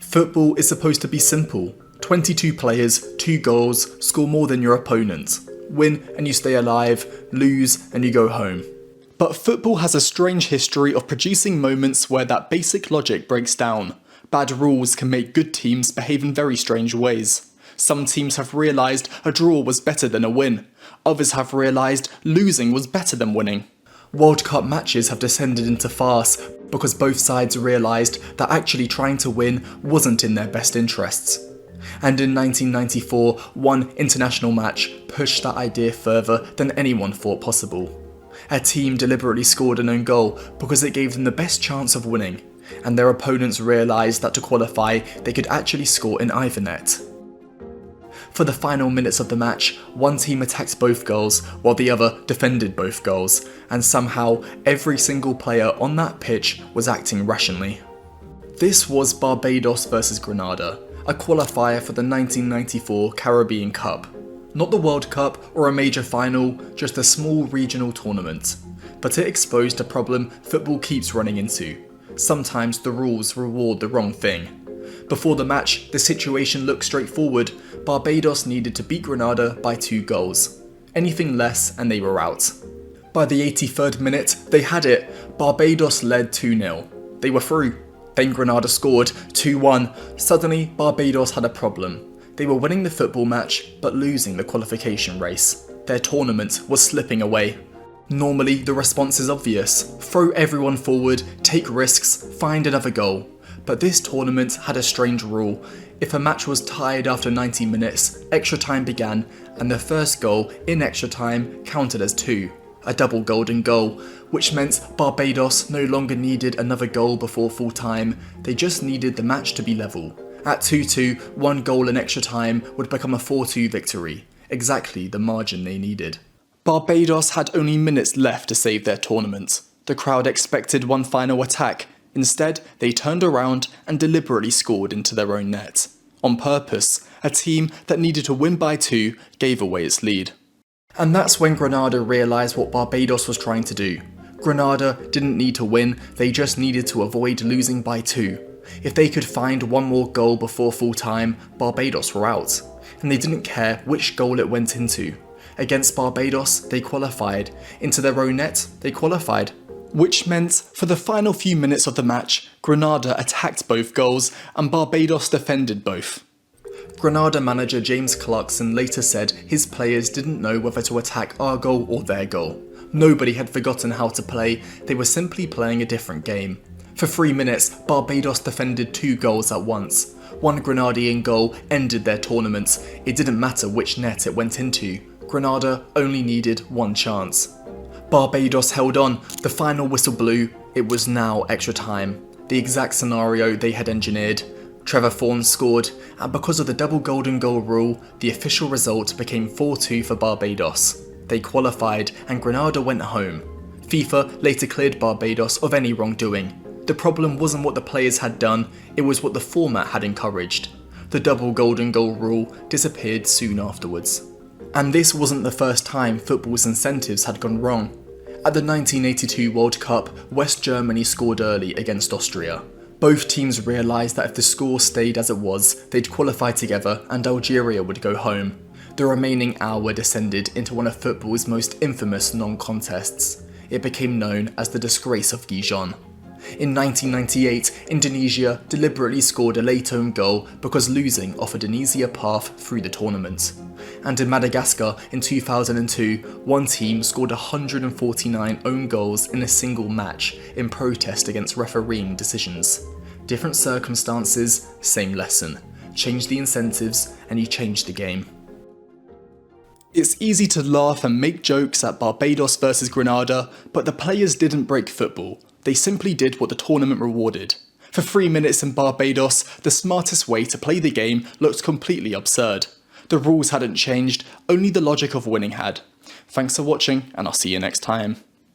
Football is supposed to be simple. 22 players, 2 goals, score more than your opponent. Win and you stay alive, lose and you go home. But football has a strange history of producing moments where that basic logic breaks down. Bad rules can make good teams behave in very strange ways. Some teams have realised a draw was better than a win. Others have realised losing was better than winning. World Cup matches have descended into farce because both sides realised that actually trying to win wasn't in their best interests. And in 1994, one international match pushed that idea further than anyone thought possible. A team deliberately scored an own goal because it gave them the best chance of winning, and their opponents realised that to qualify they could actually score in either net. For the final minutes of the match, one team attacked both goals while the other defended both goals, and somehow every single player on that pitch was acting rationally. This was Barbados versus Grenada, a qualifier for the 1994 Caribbean Cup. Not the World Cup or a major final, just a small regional tournament. But it exposed a problem football keeps running into. Sometimes the rules reward the wrong thing. Before the match, the situation looked straightforward. Barbados needed to beat Grenada by 2 goals. Anything less and they were out. By the 83rd minute, they had it. Barbados led 2-0. They were through. Then Grenada scored 2-1. Suddenly, Barbados had a problem. They were winning the football match, but losing the qualification race. Their tournament was slipping away. Normally, the response is obvious. Throw everyone forward, take risks, find another goal. But this tournament had a strange rule. If a match was tied after 90 minutes, extra time began, and the first goal in extra time counted as 2. A double golden goal, which meant Barbados no longer needed another goal before full time, they just needed the match to be level. At 2-2, 1 goal in extra time would become a 4-2 victory, exactly the margin they needed. Barbados had only minutes left to save their tournament. The crowd expected one final attack. Instead, they turned around and deliberately scored into their own net. On purpose, a team that needed to win by 2 gave away its lead. And that's when Grenada realised what Barbados was trying to do. Grenada didn't need to win, they just needed to avoid losing by 2. If they could find one more goal before full time, Barbados were out. And they didn't care which goal it went into. Against Barbados, they qualified. Into their own net, they qualified. Which meant, for the final few minutes of the match, Grenada attacked both goals and Barbados defended both. Grenada manager James Clarkson later said his players didn't know whether to attack our goal or their goal. Nobody had forgotten how to play, they were simply playing a different game. For 3 minutes, Barbados defended 2 goals at once. One Grenadian goal ended their tournament. It didn't matter which net it went into. Grenada only needed 1 chance. Barbados held on, the final whistle blew, it was now extra time. The exact scenario they had engineered. Trevor Thorne scored, and because of the double golden goal rule, the official result became 4-2 for Barbados. They qualified and Grenada went home. FIFA later cleared Barbados of any wrongdoing. The problem wasn't what the players had done, it was what the format had encouraged. The double golden goal rule disappeared soon afterwards. And this wasn't the first time football's incentives had gone wrong. At the 1982 World Cup, West Germany scored early against Austria. Both teams realised that if the score stayed as it was, they'd qualify together and Algeria would go home. The remaining hour descended into one of football's most infamous non-contests. It became known as the disgrace of Gijon. In 1998, Indonesia deliberately scored a late own goal because losing offered an easier path through the tournament. And in Madagascar in 2002, one team scored 149 own goals in a single match in protest against refereeing decisions. Different circumstances, same lesson. Change the incentives and you change the game. It's easy to laugh and make jokes at Barbados versus Grenada, but the players didn't break football. They simply did what the tournament rewarded. For 3 minutes in Barbados, the smartest way to play the game looked completely absurd. The rules hadn't changed, only the logic of winning had. Thanks for watching, and I'll see you next time.